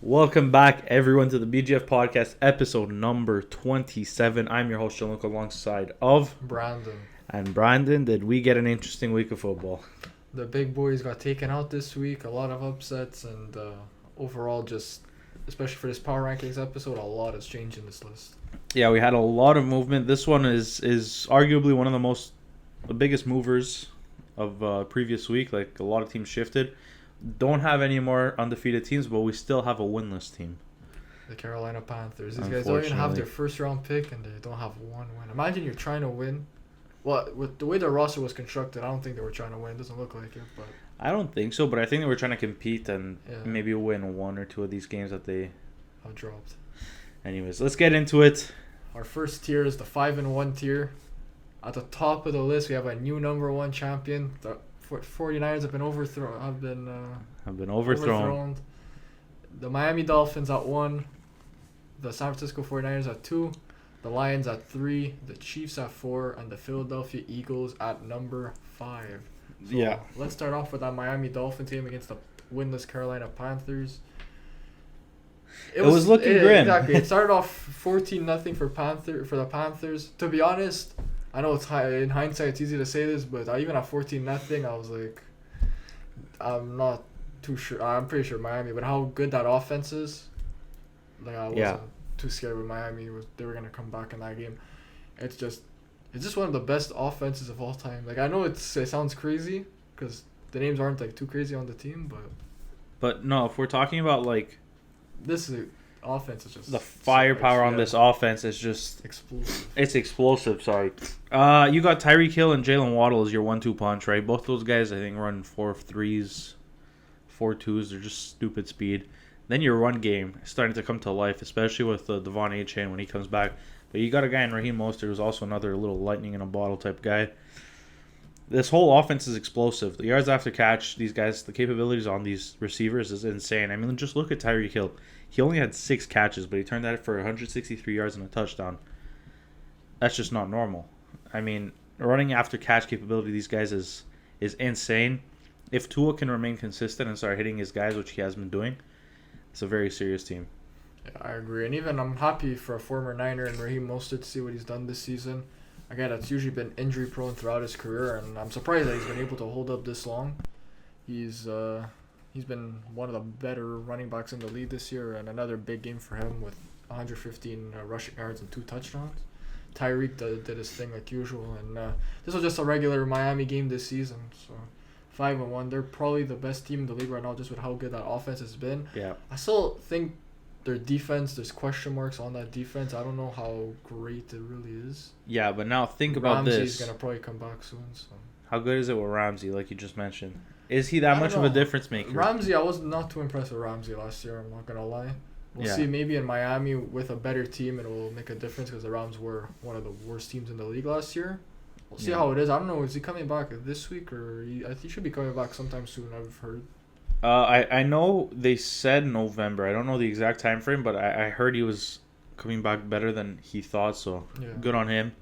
Welcome back, everyone, to the BGF Podcast, episode number 27. I'm your host, John Luke, alongside of Brandon. And Brandon. Did we get an interesting week of football? The big boys got taken out this week. A lot of upsets, and overall, just especially for this power rankings episode, a lot has changed in this list. Yeah, we had a lot of movement. This one is arguably one of the biggest movers of previous week. Like, a lot of teams shifted. Don't have any more undefeated teams, but we still have a winless team. The Carolina Panthers. These guys don't even have their first round pick, and they don't have one win. Imagine you're trying to win. Well, with the way their roster was constructed, I don't think they were trying to win. It doesn't look like it, but I don't think so, but I think they were trying to compete and maybe win one or two of these games that they have dropped. Anyways, let's get into it. Our first tier is the 5-1 tier. At the top of the list, we have a new number one champion. The 49ers have been overthrown. The Miami Dolphins at 1. The San Francisco 49ers at 2. The Lions at 3. The Chiefs at 4. And the Philadelphia Eagles at number 5. So let's start off with that Miami Dolphins game against the winless Carolina Panthers. It was looking grim. Exactly. It started off 14-0 for the Panthers. To be honest, I know in hindsight it's easy to say this, but even at 14-0, I was like, I'm not too sure. I'm pretty sure Miami, but how good that offense is, like I wasn't too scared with Miami. They were gonna come back in that game. It's just one of the best offenses of all time. Like, I know it sounds crazy because the names aren't like too crazy on the team, but no, if we're talking about like this offense is just the firepower on this offense is just explosive. It's explosive. Sorry, you got Tyreek Hill and Jalen Waddle as your 1-2 punch, right? Both those guys, I think, run 4.3s, 4.2s. They're just stupid speed. Then your run game is starting to come to life, especially with Devon A-Chain when he comes back. But you got a guy in Raheem Mostert who's also another little lightning in a bottle type guy. This whole offense is explosive. The yards after catch, these guys, the capabilities on these receivers is insane. I mean, just look at Tyreek Hill. He only had 6 catches, but he turned that for 163 yards and a touchdown. That's just not normal. I mean, running after catch capability, these guys is insane. If Tua can remain consistent and start hitting his guys, which he has been doing, it's a very serious team. Yeah, I agree. And even I'm happy for a former Niner and Raheem Mostert to see what he's done this season. A guy that's usually been injury prone throughout his career, and I'm surprised that he's been able to hold up this long. He's been one of the better running backs in the league this year, and another big game for him with 115 rushing yards and 2 touchdowns. Tyreek did his thing like usual, and this was just a regular Miami game this season. So 5-1, they're probably the best team in the league right now, just with how good that offense has been. Yeah, I still think their defense, there's question marks on that defense. I don't know how great it really is. Yeah, but now think about this. Ramsey's going to probably come back soon. So. How good is it with Ramsey, like you just mentioned? Is he that much of a difference maker? Ramsey, I was not too impressed with Ramsey last year, I'm not going to lie. We'll see. Maybe in Miami with a better team, it will make a difference because the Rams were one of the worst teams in the league last year. We'll see how it is. I don't know. Is he coming back this week or I think he should be coming back sometime soon, I've heard. I know they said November. I don't know the exact time frame, but I heard he was coming back better than he thought, so good on him.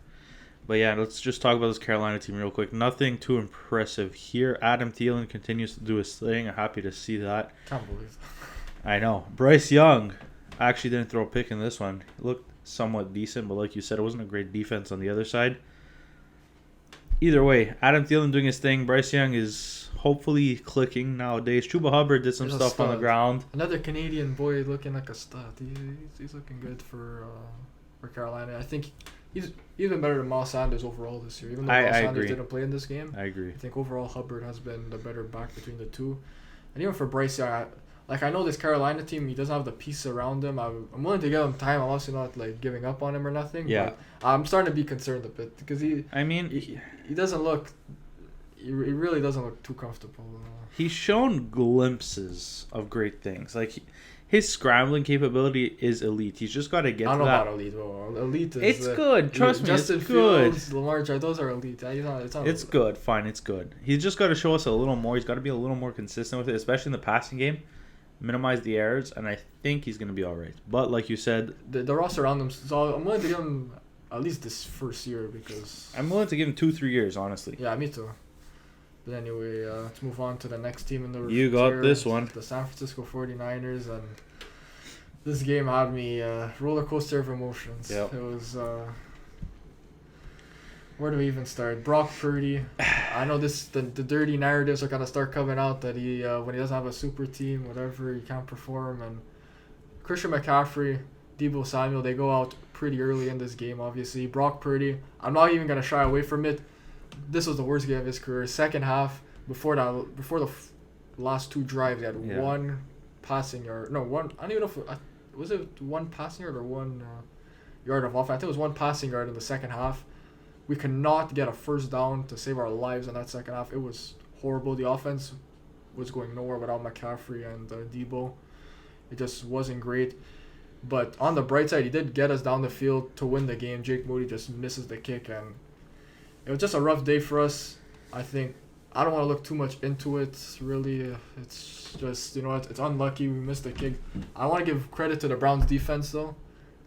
But yeah, let's just talk about this Carolina team real quick. Nothing too impressive here. Adam Thielen continues to do his thing. I'm happy to see that. Can't believe that. I know. Bryce Young actually didn't throw a pick in this one. He looked somewhat decent, but like you said, it wasn't a great defense on the other side. Either way, Adam Thielen doing his thing. Bryce Young is hopefully clicking nowadays. Chuba Hubbard did some stuff on the ground. Another Canadian boy looking like a stud. He's looking good for Carolina. I think he's been better than Miles Sanders overall this year. Even though Miles Sanders didn't play in this game. I agree. I think overall Hubbard has been the better back between the two. And even for Bryce Young, I know this Carolina team, he doesn't have the piece around him. I'm willing to give him time. I'm also not like giving up on him or nothing. Yeah. But I'm starting to be concerned a bit because he doesn't look. He really doesn't look too comfortable. He's shown glimpses of great things. Like his scrambling capability is elite. He's just got to get to that. I don't know about elite. Well, elite is. It's good. Trust me, Justin it's good. Fields, Lamar Jackson, those are elite. It's good. Fine, it's good. He's just got to show us a little more. He's got to be a little more consistent with it, especially in the passing game. Minimize the errors, and I think he's going to be all right. But like you said, the roster around him. So I'm willing to give him at least this first year because I'm willing to give him 2-3 years, honestly. Yeah, me too. But anyway, let's move on to the next team in the You got this one. The San Francisco 49ers, and This game had me roller coaster of emotions. Yep. It was. Where do we even start? Brock Purdy. I know the dirty narratives are gonna start coming out that he when he doesn't have a super team, whatever, he can't perform. And Christian McCaffrey, Deebo Samuel, they go out pretty early in this game. Obviously, Brock Purdy. I'm not even gonna shy away from it. This was the worst game of his career. Second half, before the last two drives, he had one passing yard. No, one. I don't even know if was it one passing yard or one yard of offense. I think it was one passing yard in the second half. We could not get a first down to save our lives in that second half. It was horrible. The offense was going nowhere without McCaffrey and Deebo. It just wasn't great. But on the bright side, he did get us down the field to win the game. Jake Moody just misses the kick, and it was just a rough day for us. I think I don't want to look too much into it. Really, it's just, it's unlucky we missed the kick. I want to give credit to the Browns defense though.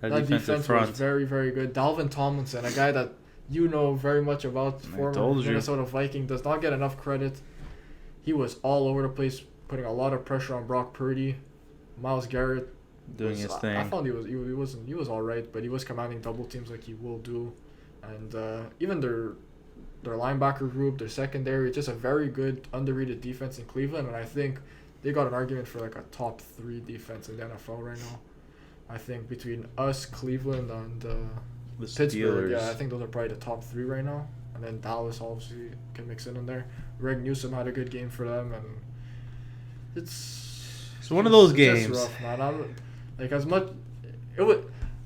That defense was very, very good. Dalvin Tomlinson, a guy that very much about, former Minnesota Viking, does not get enough credit. He was all over the place, putting a lot of pressure on Brock Purdy. Myles Garrett doing his thing. I found he was all right, but he was commanding double teams like he will do, and even their linebacker group, their secondary, just a very good underrated defense in Cleveland, and I think they got an argument for like a top 3 defense in the NFL right now. I think between us, Cleveland, and the Pittsburgh, Steelers. I think those are probably the top 3 right now. And then Dallas obviously can mix in there. Greg Newsome had a good game for them, and it's one of those it's games. Just rough, man.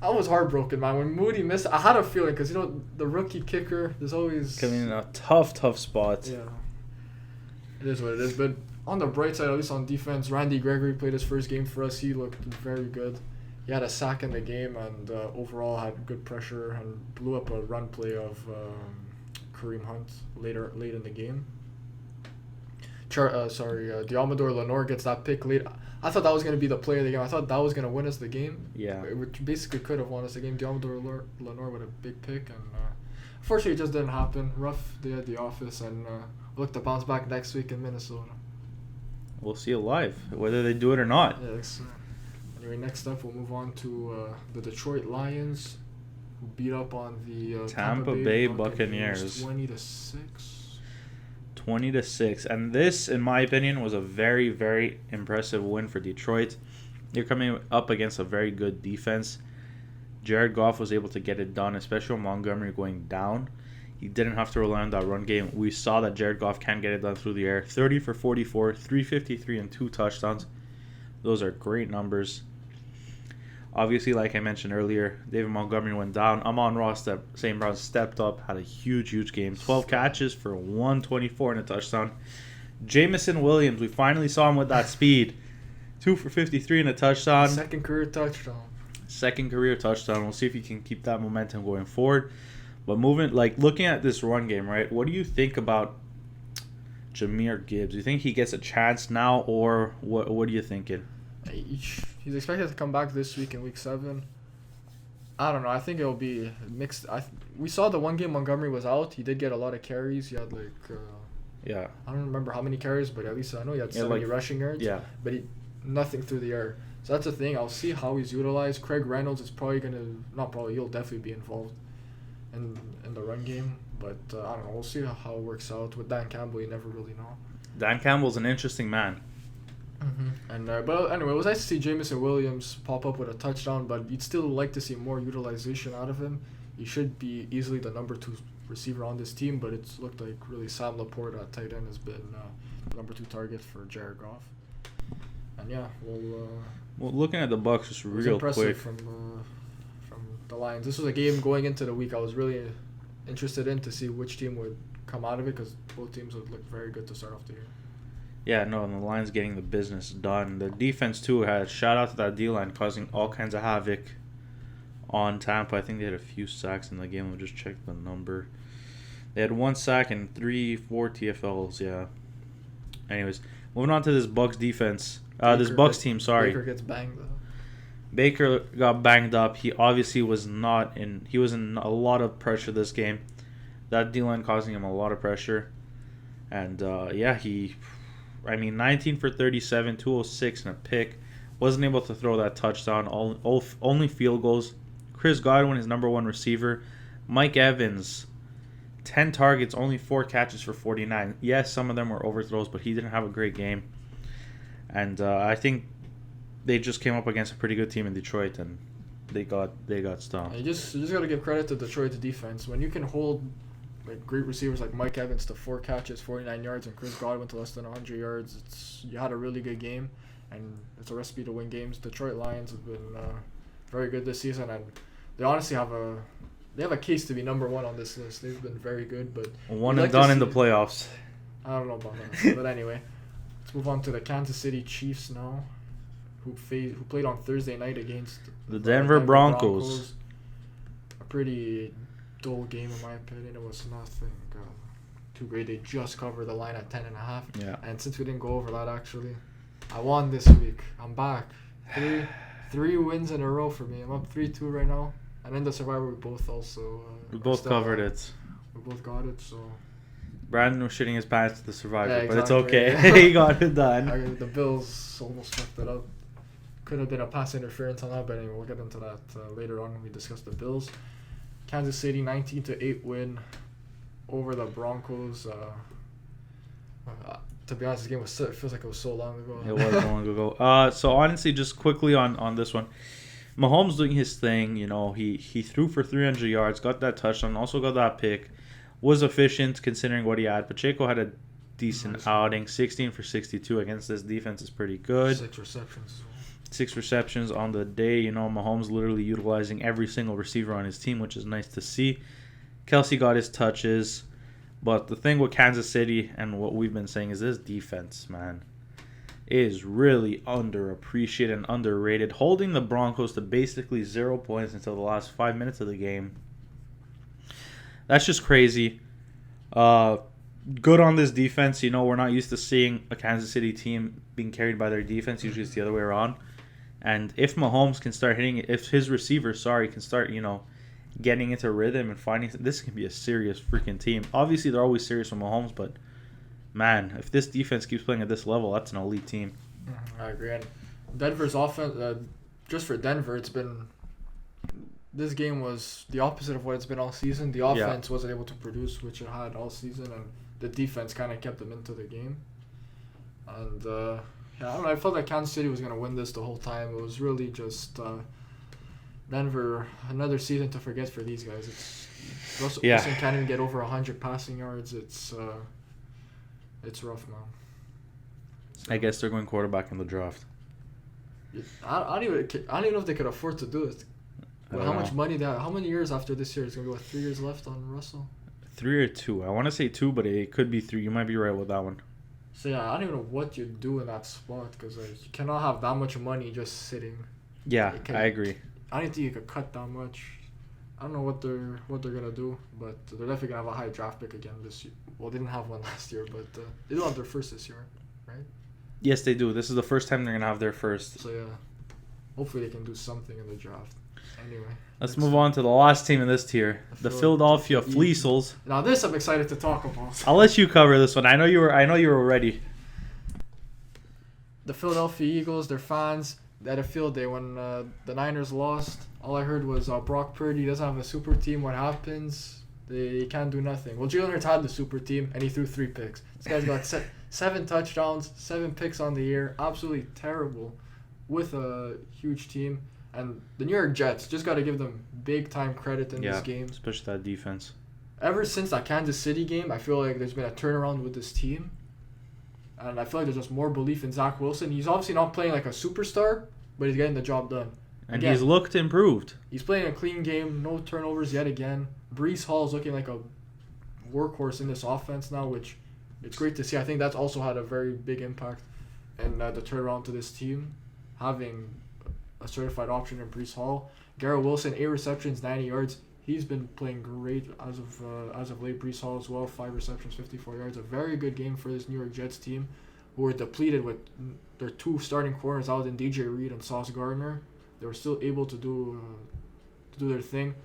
I was heartbroken, man. When Moody missed, I had a feeling because the rookie kicker, there's always coming in a tough spot. Yeah, it is what it is. But on the bright side, at least on defense, Randy Gregory played his first game for us. He looked very good. He had a sack in the game and overall had good pressure and blew up a run play of Kareem Hunt late in the game. Diamador Lenore gets that pick late. I thought that was going to be the play of the game. I thought that was going to win us the game. Yeah. Which basically could have won us the game. Diamador Lenore with a big pick. And unfortunately, it just didn't happen. Rough day at the office. And we'll look to bounce back next week in Minnesota. We'll see it live, whether they do it or not. Yes. Anyway, next up, we'll move on to the Detroit Lions, who beat up on the Tampa Bay Buccaneers 20-6. 20-6, and this, in my opinion, was a very, very impressive win for Detroit. They're coming up against a very good defense. Jared Goff was able to get it done, especially with Montgomery going down. He didn't have to rely on that run game. We saw that Jared Goff can get it done through the air. 30 for 44, 353, and 2 touchdowns. Those are great numbers. Obviously, like I mentioned earlier, David Montgomery went down. Amon-Ra St. Brown stepped up, had a huge game. 12 catches for 124 and a touchdown. Jamison Williams, we finally saw him with that speed. 2 for 53 and a touchdown. Second career touchdown. We'll see if he can keep that momentum going forward. But looking at this run game, right? What do you think about Jahmyr Gibbs? Do you think he gets a chance now, or what are you thinking? He's expected to come back this week in week 7. I don't know. I think it'll be mixed. We saw the one game Montgomery was out. He did get a lot of carries. He had yeah. I don't remember how many carries, but at least I know he had 70 rushing yards. Yeah. But nothing through the air. So that's the thing. I'll see how he's utilized. Craig Reynolds is he'll definitely be involved in the run game. But I don't know. We'll see how it works out. With Dan Campbell, you never really know. Dan Campbell's an interesting man. Mm-hmm. And but anyway, it was nice to see Jamison Williams pop up with a touchdown, but you'd still like to see more utilization out of him. He should be easily the number 2 receiver on this team, but it's looked like really Sam Laporte at tight end has been the number 2 target for Jared Goff. And yeah, well, looking at the Bucs just real quick from the Lions. This was a game going into the week I was really interested in to see which team would come out of it, because both teams would look very good to start off the year. Yeah, no, and the Lions getting the business done. The defense, too, had shout out to that D-line, causing all kinds of havoc on Tampa. I think they had a few sacks in the game. We'll just check the number. They had 1 sack and 4 TFLs, yeah. Anyways, moving on to this Bucs defense. This Bucs team, sorry. Baker gets banged up. Baker got banged up. He obviously was not in... He was in a lot of pressure this game. That D-line causing him a lot of pressure. And, 19 for 37, 206 and a pick. Wasn't able to throw that touchdown. Only field goals. Chris Godwin is number one receiver. Mike Evans, 10 targets, only 4 catches for 49. Yes, some of them were overthrows, but he didn't have a great game. And I think they just came up against a pretty good team in Detroit, and they got stomped. You just got to give credit to Detroit's defense. When you can hold like great receivers like Mike Evans to 4 catches, 49 yards, and Chris Godwin to less than 100 yards, you had a really good game, and it's a recipe to win games. Detroit Lions have been very good this season, and they honestly have a case to be number one on this list. They've been very good, but one and done in the playoffs. I don't know about that, but anyway, let's move on to the Kansas City Chiefs now, who played on Thursday night against the Denver Broncos. A pretty dull game in my opinion. It was nothing too great. They just covered the line at 10.5. Yeah. And since we didn't go over that, actually, I won this week. I'm back. Three wins in a row for me. I'm up 3-2 right now. And in the Survivor, we both also... we both covered it. We both got it, so... Brandon was shitting his pants to the Survivor, yeah, exactly. But it's okay. He got it done. The Bills almost fucked it up. Could have been a pass interference on that, but anyway, we'll get into that later on when we discuss the Bills. Kansas City 19-8 win over the Broncos. To be honest, this game it feels like it was so long ago. It was long ago. So honestly, just quickly on this one, Mahomes doing his thing. You know, he threw for 300 yards, got that touchdown, also got that pick. Was efficient considering what he had. Pacheco had a decent outing, 16 for 62 against this defense is pretty good. 6 receptions. 6 receptions on the day. You know, Mahomes literally utilizing every single receiver on his team, which is nice to see. Kelsey got his touches. But the thing with Kansas City and what we've been saying is this defense, man, is really underappreciated and underrated. Holding the Broncos to basically 0 points until the last 5 minutes of the game. That's just crazy. Good on this defense. You know, we're not used to seeing a Kansas City team being carried by their defense. Usually it's the other way around. And if Mahomes can start hitting it, if his receivers, can start, getting into rhythm and finding, this can be a serious freaking team. Obviously, they're always serious with Mahomes, but man, if this defense keeps playing at this level, that's an elite team. I agree. And Denver's offense, just for Denver, this game was the opposite of what it's been all season. The offense wasn't able to produce, which it had all season, and the defense kind of kept them into the game. And I don't know. I felt like Kansas City was going to win this the whole time. It was really just Denver, another season to forget for these guys. Russell Wilson can't even get over 100 passing yards. It's rough, man. I guess they're going quarterback in the draft. I don't even know if they could afford to do it. How much money they have? How many years after this year? It's going to be 3 years left on Russell? 3 or 2. I want to say 2, but it could be 3. You might be right with that one. So yeah, I don't even know what you do in that spot because you cannot have that much money just sitting. Yeah, I agree. I don't think you could cut that much. I don't know what they're gonna do, but they're definitely gonna have a high draft pick again this year. Well, they didn't have one last year, but they do have their first this year, right? Yes, they do. This is the first time they're gonna have their first. So yeah, hopefully they can do something in the draft. Anyway, let's move on to the last team in this tier, the Philadelphia Fleecels. Now this I'm excited to talk about. I'll let you cover this one. I know you were ready. The Philadelphia Eagles, their fans, they had a field day when the Niners lost. All I heard was Brock Purdy doesn't have a super team. What happens? They can't do nothing. Well, Jalen Hurts had the super team, and he threw 3 picks. This guy's got 7 touchdowns, 7 picks on the year. Absolutely terrible with a huge team. And the New York Jets, just got to give them big-time credit in this game. Especially that defense. Ever since that Kansas City game, I feel like there's been a turnaround with this team. And I feel like there's just more belief in Zach Wilson. He's obviously not playing like a superstar, but he's getting the job done. And he's looked improved. He's playing a clean game, no turnovers yet again. Breece Hall is looking like a workhorse in this offense now, which it's great to see. I think that's also had a very big impact in the turnaround to this team, having a certified option in Breece Hall. Garrett Wilson, 8 receptions, 90 yards. He's been playing great as of late. Breece Hall as well, 5 receptions, 54 yards. A very good game for this New York Jets team, who were depleted with their 2 starting corners out in DJ Reed and Sauce Gardner. They were still able to do their thing.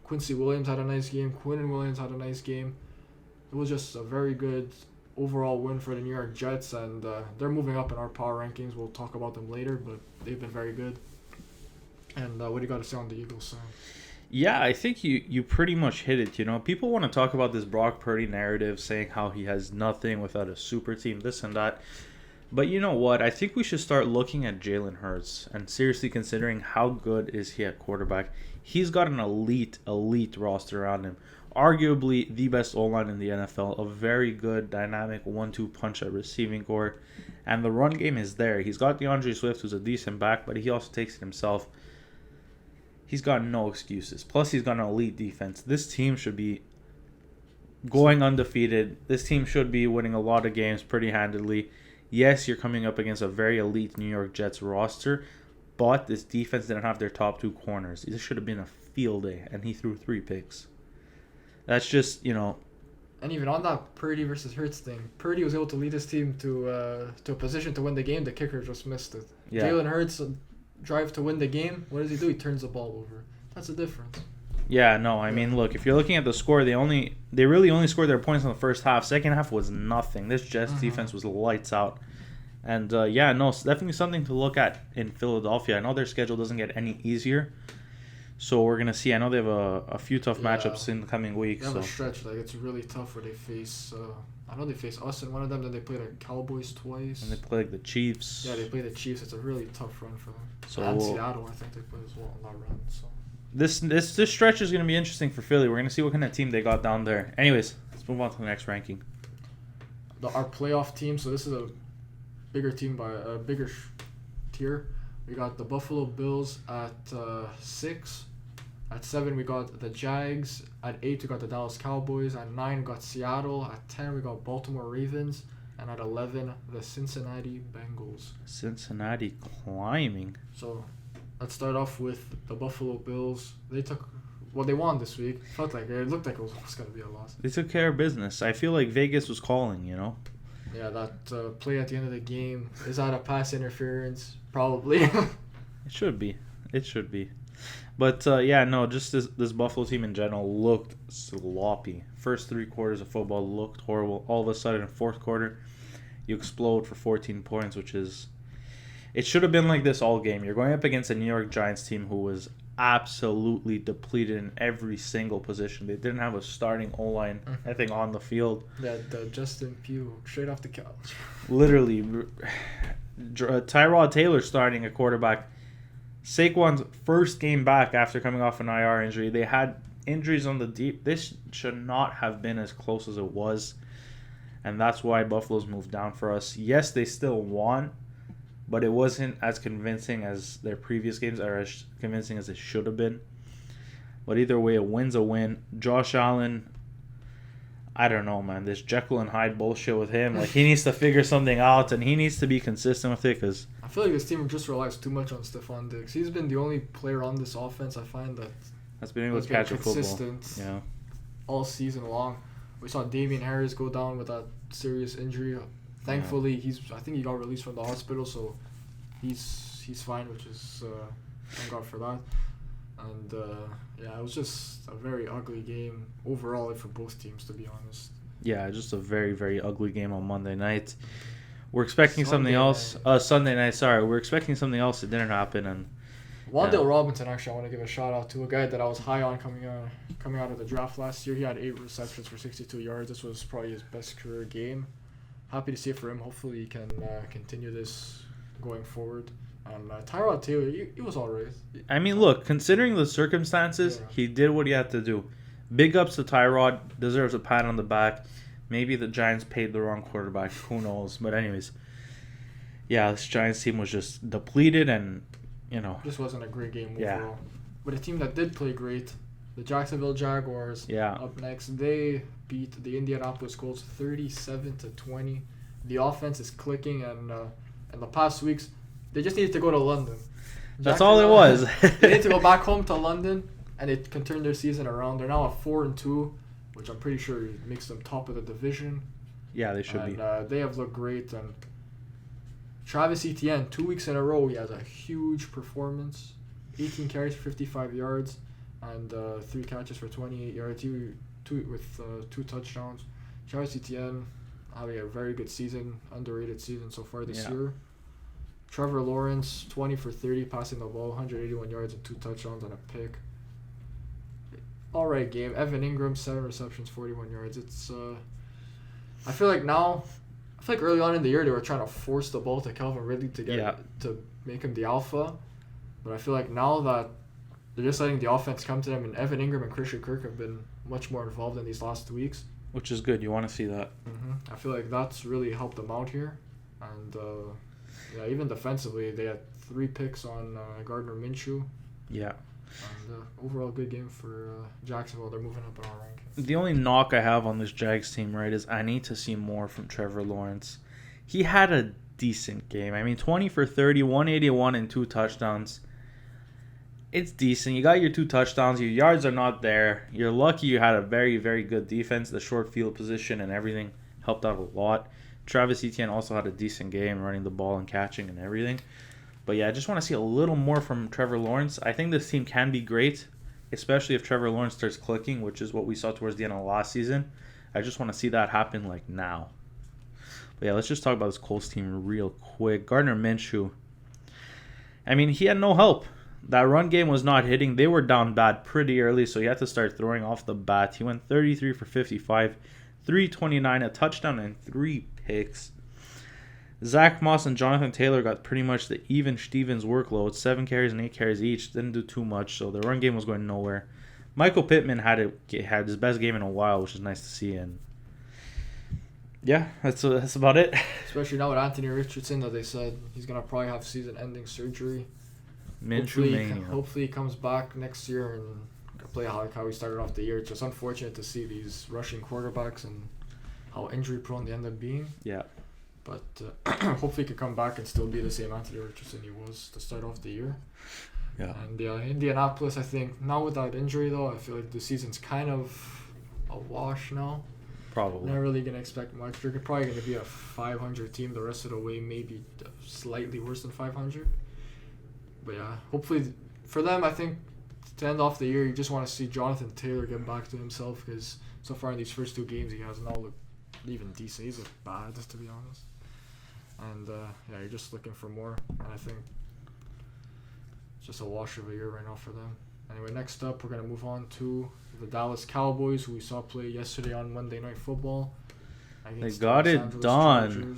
Quincy Williams had a nice game. Quinnen Williams had a nice game. It was just a very good overall win for the New York Jets, and they're moving up in our power rankings. We'll talk about them later, but they've been very good. And what do you got to say on the Eagles, Sam? Yeah, I think you pretty much hit it. You know, people want to talk about this Brock Purdy narrative, saying how he has nothing without a super team, this and that. But you know what? I think we should start looking at Jalen Hurts and seriously considering how good is he at quarterback. He's got an elite roster around him. Arguably the best O-line in the NFL. A very good, dynamic 1-2 punch at receiving core. And the run game is there. He's got DeAndre Swift, who's a decent back, but he also takes it himself. He's got no excuses. Plus, he's got an elite defense. This team should be going undefeated. This team should be winning a lot of games pretty handily. Yes, you're coming up against a very elite New York Jets roster, but this defense didn't have their top 2 corners. This should have been a field day, and he threw 3 picks. That's just, you know. And even on that Purdy versus Hurts thing, Purdy was able to lead his team to a position to win the game. The kicker just missed it. Yeah. Jalen Hurts drive to win the game. What does he do? He turns the ball over. That's the difference. Yeah, no, I mean, look, if you're looking at the score, they really only scored their points in the first half. Second half was nothing. This Jets defense was lights out. And, yeah, no, it's definitely something to look at in Philadelphia. I know their schedule doesn't get any easier. So we're going to see. I know they have a few tough matchups in the coming weeks. They have a stretch. Like, it's really tough where they face... I know they face us in one of them. Then they play the Cowboys twice. And they play the Chiefs. Yeah, they play the Chiefs. It's a really tough run for them. And Seattle, I think they play as well on that run. So This stretch is going to be interesting for Philly. We're going to see what kind of team they got down there. Anyways, let's move on to the next ranking. Our playoff team. So this is a bigger team by a bigger tier. We got the Buffalo Bills at 6. At 7, we got the Jags. At 8, we got the Dallas Cowboys. At 9, we got Seattle. At 10, we got Baltimore Ravens. And at 11, the Cincinnati Bengals. Cincinnati climbing. So let's start off with the Buffalo Bills. They won this week. It looked like it was almost going to be a loss. They took care of business. I feel like Vegas was calling, you know? Yeah, that play at the end of the game. Is that a pass interference? Probably. It should be. But, yeah, no, just this Buffalo team in general looked sloppy. First 3 quarters of football looked horrible. All of a sudden, in fourth quarter, you explode for 14 points, which is... It should have been like this all game. You're going up against a New York Giants team who was absolutely depleted in every single position. They didn't have a starting O-line, I think, on the field. Yeah, the Justin Pugh, straight off the couch. Literally. Tyrod Taylor starting at quarterback. Saquon's first game back after coming off an IR injury. They had injuries on the deep. This should not have been as close as it was. And that's why Buffalo's moved down for us. Yes, they still won, but it wasn't as convincing as their previous games, or as convincing as it should have been. But either way, a win's a win. Josh Allen, I don't know, man. This Jekyll and Hyde bullshit with him. Like, he needs to figure something out, and he needs to be consistent with it, because... I feel like this team just relies too much on Stephon Diggs. He's been the only player on this offense I find that's been able to catch a football. Consistent all season long. We saw Damian Harris go down with that serious injury. Thankfully, I think he got released from the hospital, so he's fine, which is thank God for that. And it was just a very ugly game overall for both teams, to be honest. Yeah, just a very, very ugly game on Monday night. We're expecting something else. Sunday night, sorry. We're expecting something else. It didn't happen. And Wan'Dale Robinson, actually, I want to give a shout out to a guy that I was high on coming out of the draft last year. He had 8 receptions for 62 yards. This was probably his best career game. Happy to see it for him. Hopefully he can continue this going forward. And Tyrod Taylor, he was all right. I mean, look, considering the circumstances, he did what he had to do. Big ups to Tyrod. Deserves a pat on the back. Maybe the Giants paid the wrong quarterback. Who knows? But anyways, yeah, this Giants team was just depleted and, you know. Just wasn't a great game overall. But a team that did play great, the Jacksonville Jaguars, up next, they beat the Indianapolis Colts 37-20. The offense is clicking, and in the past weeks, they just needed to go to London. That's all it was. They need to go back home to London, and it can turn their season around. They're now at 4-2, which I'm pretty sure makes them top of the division. Yeah, they should be. They have looked great. And Travis Etienne, 2 weeks in a row, he has a huge performance. 18 carries for 55 yards and 3 catches for 28 yards. With 2 touchdowns. Travis Etienne, having a very good season, underrated season so far this Yeah. year. Trevor Lawrence, 20 for 30, passing the ball, 181 yards and 2 touchdowns and a pick. All right game. Evan Ingram, 7 receptions, 41 yards. I feel like early on in the year they were trying to force the ball to Calvin Ridley to make him the alpha. But I feel like now that they're just letting the offense come to them, and Evan Ingram and Christian Kirk have been much more involved in these last 2 weeks. Which is good. You want to see that. I feel like that's really helped them out here. And even defensively, they had 3 picks on Gardner Minshew. Yeah. And overall good game for Jacksonville. They're moving up in our rankings. The only knock I have on this Jags team, right, is I need to see more from Trevor Lawrence. He had a decent game. I mean, 20 for 30, 181 and 2 touchdowns. It's decent. You got your 2 touchdowns. Your yards are not there. You're lucky you had a very, very good defense. The short field position and everything helped out a lot. Travis Etienne also had a decent game running the ball and catching and everything. But yeah, I just want to see a little more from Trevor Lawrence. I think this team can be great, especially if Trevor Lawrence starts clicking, which is what we saw towards the end of last season. I just want to see that happen like now. But yeah, let's just talk about this Colts team real quick. Gardner Minshew. I mean, he had no help. That run game was not hitting. They were down bad pretty early, so he had to start throwing off the bat. He went 33 for 55, 329, a touchdown, and 3 picks. Zach Moss and Jonathan Taylor got pretty much the even Stevens workload, 7 carries and 8 carries each. Didn't do too much, so the run game was going nowhere. Michael Pittman had his best game in a while, which is nice to see. And yeah, that's about it. Especially now with Anthony Richardson, that they said he's going to probably have season-ending surgery. Hopefully he comes back next year and can play like how he started off the year. It's just unfortunate to see these rushing quarterbacks and how injury-prone they end up being. Yeah. But hopefully he can come back and still be the same Anthony Richardson he was to start off the year. Yeah. And Indianapolis, I think, now with that injury, though, I feel like the season's kind of a wash now. Probably. Not really going to expect much. They're probably going to be a 500 team the rest of the way, maybe slightly worse than 500. But yeah, hopefully for them, I think to end off the year, you just want to see Jonathan Taylor get back to himself, because so far in these first 2 games, he has not looked even decent. He's looked bad, just to be honest. And you're just looking for more. And I think it's just a wash of a year right now for them. Anyway, next up, we're going to move on to the Dallas Cowboys, who we saw play yesterday on Monday Night Football. They got it done.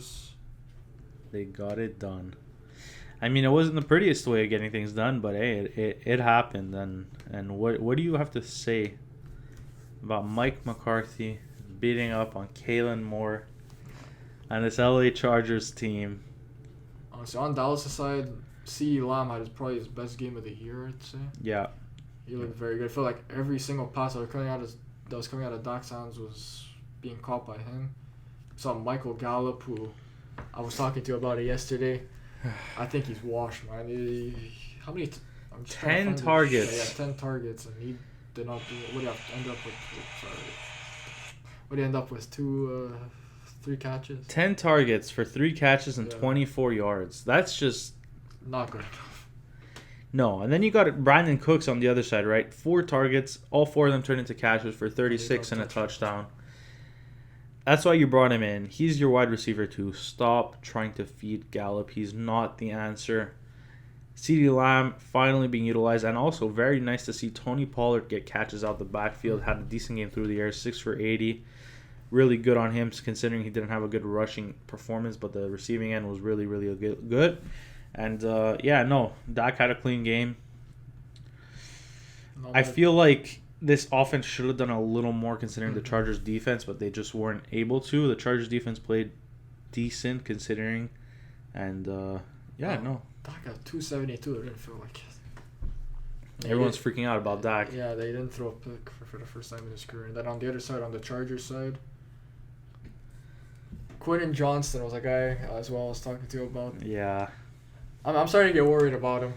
They got it done. I mean, it wasn't the prettiest way of getting things done, but hey, it happened. And what do you have to say about Mike McCarthy beating up on Kalen Moore and this LA Chargers team? Honestly, on Dallas' side, CeeDee Lamb had probably his best game of the year, I'd say. Yeah. He looked very good. I feel like every single pass that was coming out of Dak's hands was being caught by him. I saw Michael Gallup, who I was talking to about it yesterday. I think he's washed, man. How many? 10 targets. Yeah, 10 targets, and he did not do it. What did he end up with? What did he end up with? 3 catches? 10 targets for 3 catches and 24 yards. That's just not good enough. No, and then you got Brandon Cooks on the other side, right? 4 targets, all 4 of them turned into catches for 36 and a touchdown. That's why you brought him in. He's your wide receiver too. Stop trying to feed Gallup. He's not the answer. CeeDee Lamb finally being utilized, and also very nice to see Tony Pollard get catches out the backfield. Had a decent game through the air, 6 for 80. Really good on him, considering he didn't have a good rushing performance, but the receiving end was really, really good. And Dak had a clean game. I feel like this offense should have done a little more considering the Chargers defense, but they just weren't able to. The Chargers defense played decent considering, and Dak got 272. It didn't feel like it. Everyone's freaking out about Dak. Yeah, they didn't throw a pick for the first time in his career. And then on the other side, on the Chargers side, Quentin Johnston was a guy as well I was talking to you about. Yeah. I'm starting to get worried about him.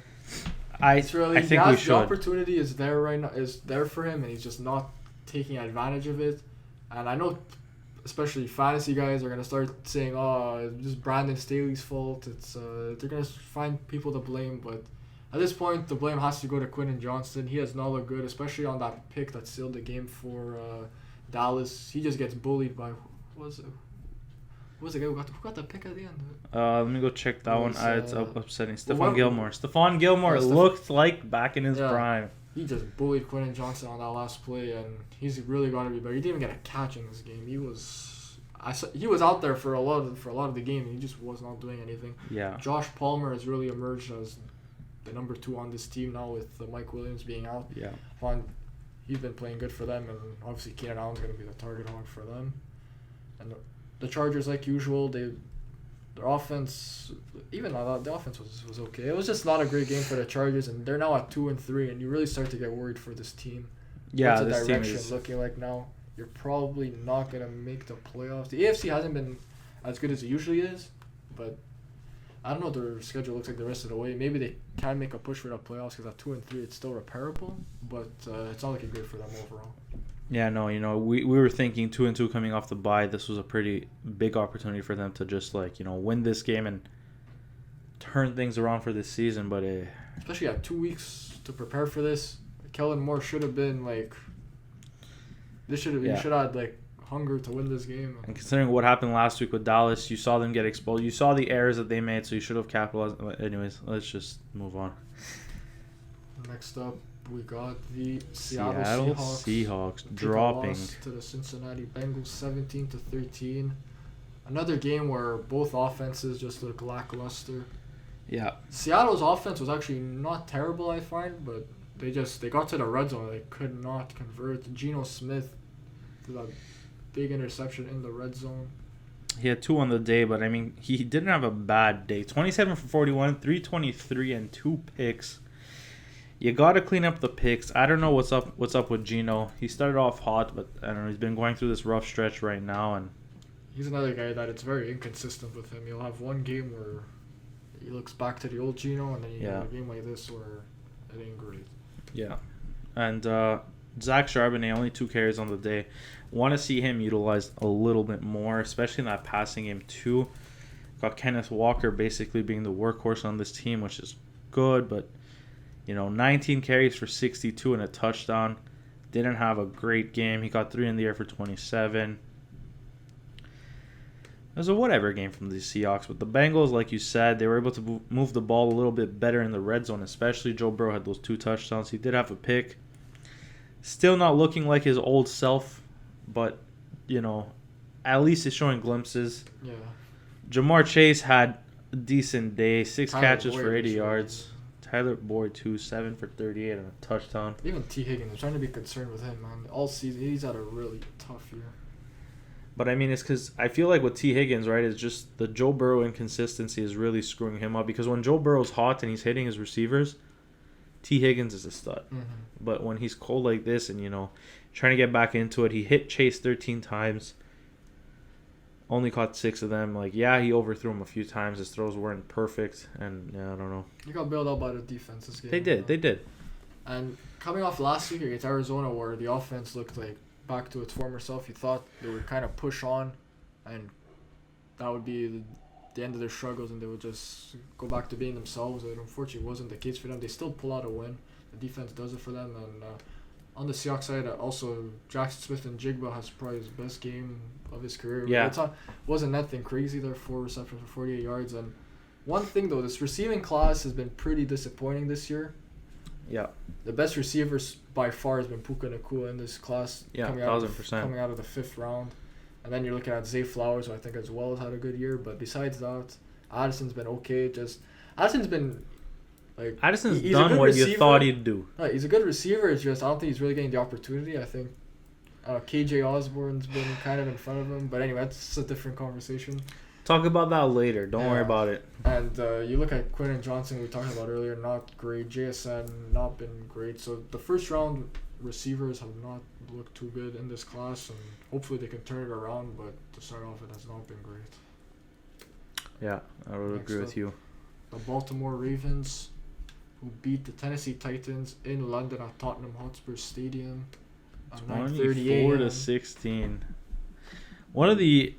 I think we should. The opportunity is there right now. Is there for him, and he's just not taking advantage of it. And I know, especially fantasy guys are gonna start saying, "Oh, it's just Brandon Staley's fault." It's they're gonna find people to blame, but at this point, the blame has to go to Quentin Johnston. He has not looked good, especially on that pick that sealed the game for Dallas. He just gets bullied by who was it? Who was the guy who got the pick at the end? Let me go check that one. It's upsetting. Stephon Gilmore. Stephon Gilmore Yeah, looked like back in his Yeah. prime. He just bullied Quentin Johnson on that last play, and he's really got to be better. He didn't even get a catch in this game. He was out there for a lot of the game, and he just was not doing anything. Yeah. Josh Palmer has really emerged as the number 2 on this team now with Mike Williams being out. Yeah. He's been playing good for them, and obviously Keenan Allen's going to be the target hog for them. And the Chargers, like usual, their offense, even though the offense was okay, it was just not a great game for the Chargers, and they're now at 2-3, and you really start to get worried for this team. Yeah, What's the this direction team is. looking like now? You're probably not going to make the playoffs. The AFC hasn't been as good as it usually is, but I don't know what their schedule looks like the rest of the way. Maybe they can make a push for the playoffs because at 2-3 it's still repairable, but it's not looking great for them overall. Yeah, no, we were thinking 2-2 coming off the bye. This was a pretty big opportunity for them to just win this game and turn things around for this season. But especially at 2 weeks to prepare for this, Kellen Moore should have been you should have had hunger to win this game. And considering what happened last week with Dallas, you saw them get exposed. You saw the errors that they made, so you should have capitalized. Anyways, let's just move on. Next up, we got the Seattle Seahawks dropping to the Cincinnati Bengals 17-13. Another game where both offenses just look lackluster. Yeah. Seattle's offense was actually not terrible, I find, but they got to the red zone. They could not convert. Geno Smith did a big interception in the red zone. He had 2 on the day, but he didn't have a bad day. 27 for 41, 323, and 2 picks. You got to clean up the picks. I don't know what's up with Geno. He started off hot, but I don't know. He's been going through this rough stretch right now, and he's another guy that it's very inconsistent with him. You'll have one game where he looks back to the old Geno, and then you have a game like this where it ain't great. Yeah, and Zach Charbonnet, only 2 carries on the day. Want to see him utilized a little bit more, especially in that passing game too. Got Kenneth Walker basically being the workhorse on this team, which is good, but 19 carries for 62 and a touchdown. Didn't have a great game. He got 3 in the air for 27. It was a whatever game from the Seahawks. But the Bengals, like you said, they were able to move the ball a little bit better in the red zone, especially Joe Burrow had those 2 touchdowns. He did have a pick. Still not looking like his old self, but, at least he's showing glimpses. Yeah. Jamar Chase had a decent day, 6 Tyler catches Boyd for 80 was yards. Tyler Boyd, 7 for 38 and a touchdown. Even T. Higgins, I'm trying to be concerned with him, man. All season, he's had a really tough year. But it's because I feel like with T. Higgins, right, is just the Joe Burrow inconsistency is really screwing him up. Because when Joe Burrow's hot and he's hitting his receivers, T. Higgins is a stud. Mm-hmm. But when he's cold like this and, trying to get back into it, he hit Chase 13 times. Only caught 6 of them. He overthrew him a few times. His throws weren't perfect, and I don't know. He got bailed out by the defense this game. They did. And coming off last week against Arizona, where the offense looked like back to its former self, you thought they would kind of push on, and that would be the end of their struggles, and they would just go back to being themselves. It unfortunately wasn't the case for them. They still pull out a win. The defense does it for them, and on the Seahawks side, also Jackson Smith and Jigba has probably his best game of his career. Yeah. It wasn't nothing crazy there, 4 receptions for 48 yards. And one thing, though, this receiving class has been pretty disappointing this year. Yeah. The best receivers by far has been Puka Nacua in this class. Yeah, coming 1,000%. out of the 5th round. And then you're looking at Zay Flowers, who I think as well has had a good year. But besides that, Addison's been okay. Addison's been... Addison's he's done what receiver. you thought he'd do. Right, he's a good receiver. It's just I don't think he's really getting the opportunity. I think KJ Osborne's been kind of in front of him. But anyway, that's a different conversation. Talk about that later. Don't worry about it. And you look at Quentin Johnson, we talked about earlier, not great. JSN, not been great. So the first round receivers have not looked too good in this class. And hopefully they can turn it around. But to start off, it has not been great. Yeah, I would agree with you. The Baltimore Ravens, who beat the Tennessee Titans in London at Tottenham Hotspur Stadium. 24-16. One of the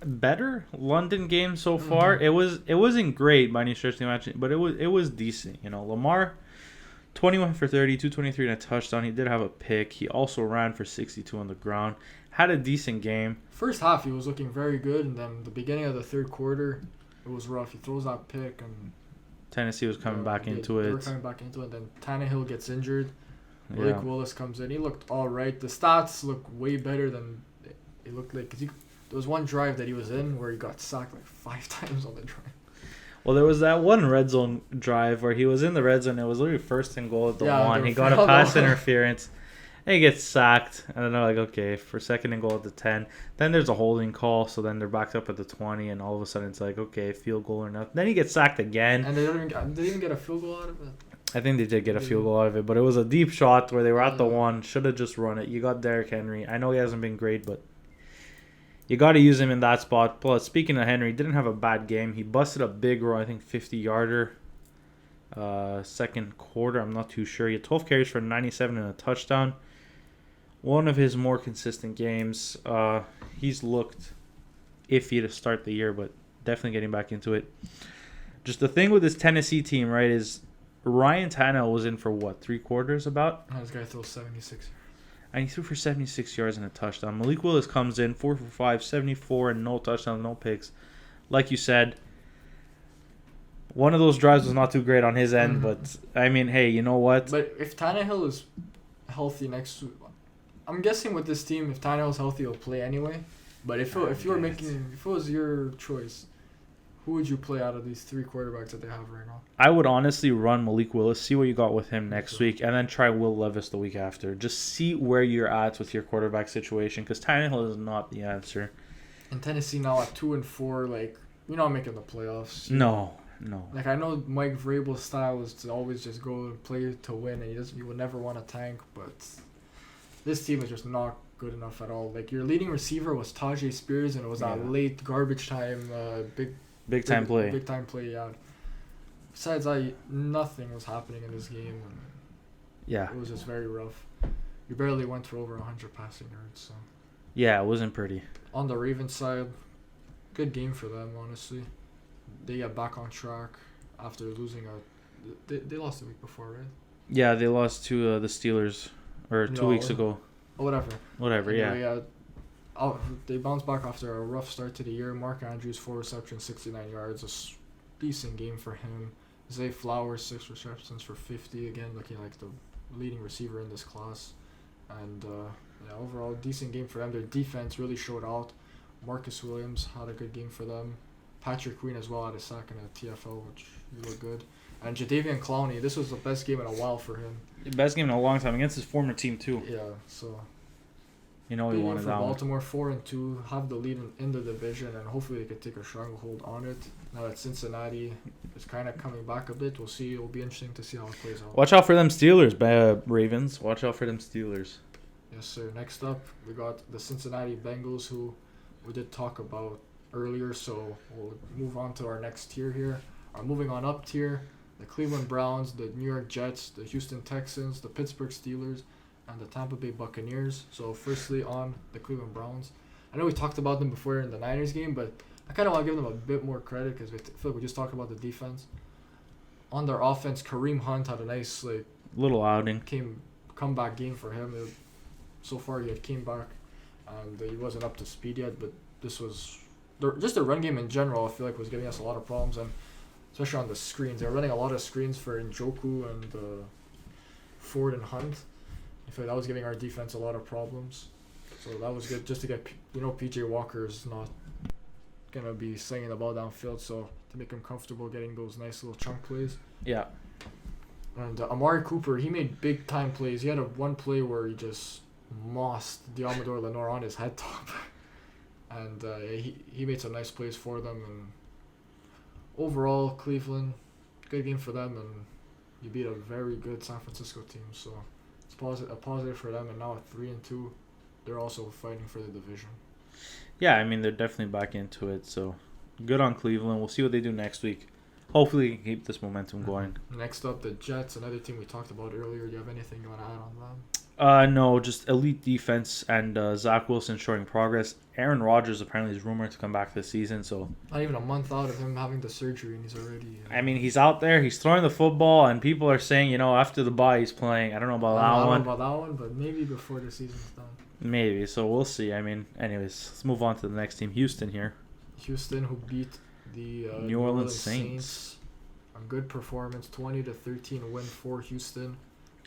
better London games so far. It wasn't great by any stretch of the imagination, but it was decent. Lamar, 21 for 30, 223 and a touchdown. He did have a pick. He also ran for 62 on the ground. Had a decent game. First half, he was looking very good, and then the beginning of the third quarter, it was rough. He throws that pick, and Tennessee was coming back into it. They were coming back into it. Then Tannehill gets injured. Malik Willis comes in. He looked all right. The stats look way better than it looked like. Because there was one drive that he was in where he got sacked like 5 times on the drive. Well, there was that one red zone drive where he was in the red zone. It was literally first and goal at the one. He got a pass interference. And he gets sacked. And then they're like, okay, for second and goal at the 10. Then there's a holding call. So then they're backed up at the 20. And all of a sudden it's like, okay, field goal or nothing. Then he gets sacked again. And did they even get a field goal out of it? I think they did get a field goal out of it. But it was a deep shot where they were at the 1. Should have just run it. You got Derrick Henry. I know he hasn't been great, but you got to use him in that spot. Plus, speaking of Henry, didn't have a bad game. He busted a big row, I think 50-yarder. Second quarter, I'm not too sure. He had 12 carries for 97 and a touchdown. One of his more consistent games. He's looked iffy to start the year, but definitely getting back into it. Just the thing with this Tennessee team, right, is Ryan Tannehill was in for what, 3 quarters about? Oh, this guy throws 76. And he threw for 76 yards and a touchdown. Malik Willis comes in 4 for 5, 74, and no touchdowns, no picks. Like you said, one of those drives was not too great on his end, but I mean, hey, you know what? But if Tannehill is healthy next week, I'm guessing with this team, if Tannehill's healthy, he'll play anyway. But if it was your choice, who would you play out of these 3 quarterbacks that they have right now? I would honestly run Malik Willis, see what you got with him next week, and then try Will Levis the week after. Just see where you're at with your quarterback situation, because Tannehill is not the answer. And Tennessee now at 2-4, like, you're not making the playoffs. No. Like, I know Mike Vrabel's style is to always just go and play to win, and he would never want to tank, but this team is just not good enough at all. Like, your leading receiver was Tajay Spears, and it was that late garbage time Big time play, yeah. Besides that, nothing was happening in this game. And it was just very rough. You barely went for over 100 passing yards. So. Yeah, it wasn't pretty. On the Ravens side, good game for them, honestly. They got back on track after losing They lost the week before, right? Yeah, they lost to the Steelers 2 weeks ago. Whatever, anyway, yeah. They bounced back after a rough start to the year. Mark Andrews, 4 receptions, 69 yards. A decent game for him. Zay Flowers, 6 receptions for 50. Again, looking like the leading receiver in this class. And overall, decent game for them. Their defense really showed out. Marcus Williams had a good game for them. Patrick Queen as well had a sack and a TFL, which looked good. And Jadeveon Clowney, this was the best game in a while for him. The best game in a long time against his former team, too. Yeah, so... You know he wanted that one. Baltimore 4-2, have the lead in the division, and hopefully they could take a stronghold on it. Now that Cincinnati is kind of coming back a bit, we'll see. It'll be interesting to see how it plays out. Watch out for them Steelers, Ravens. Watch out for them Steelers. Yes, sir. Next up, we got the Cincinnati Bengals, who we did talk about earlier, so we'll move on to our next tier here. Moving on up tier, the Cleveland Browns, the New York Jets, the Houston Texans, the Pittsburgh Steelers, and the Tampa Bay Buccaneers. So firstly on the Cleveland Browns. I know we talked about them before in the Niners game, but I kind of want to give them a bit more credit because I feel like we just talked about the defense. On their offense, Kareem Hunt had a nice little outing. Comeback game for him. So far he had came back and he wasn't up to speed yet, but this was just the run game in general. I feel like was giving us a lot of problems, and especially on the screens. They were running a lot of screens for Njoku and Ford and Hunt. I feel like that was giving our defense a lot of problems. So that was good just to get, PJ Walker's not going to be slinging the ball downfield. So to make him comfortable getting those nice little chunk plays. Yeah. And Amari Cooper, he made big time plays. He had one play where he just mossed Diamador Lenore on his head top. And he made some nice plays for them. And overall, Cleveland, good game for them. And you beat a very good San Francisco team. So a positive for them, and now at 3-2, they're also fighting for the division. Yeah, I mean they're definitely back into it. So good on Cleveland. We'll see what they do next week. Hopefully, keep this momentum going. Next up, the Jets, another team we talked about earlier. Do you have anything you want to add on them? No, just elite defense and Zach Wilson showing progress. Aaron Rodgers apparently is rumored to come back this season, so Not even a month out of him having the surgery, and he's already. I mean he's out there, he's throwing the football, and people are saying after the bye he's playing. I don't know about that I one. don't know about that one, but maybe before the season's done. Maybe, so we'll see. I mean, anyways, let's move on to the next team, Houston here. Houston, who beat the New Orleans Saints. A good performance, 20-13 win for Houston.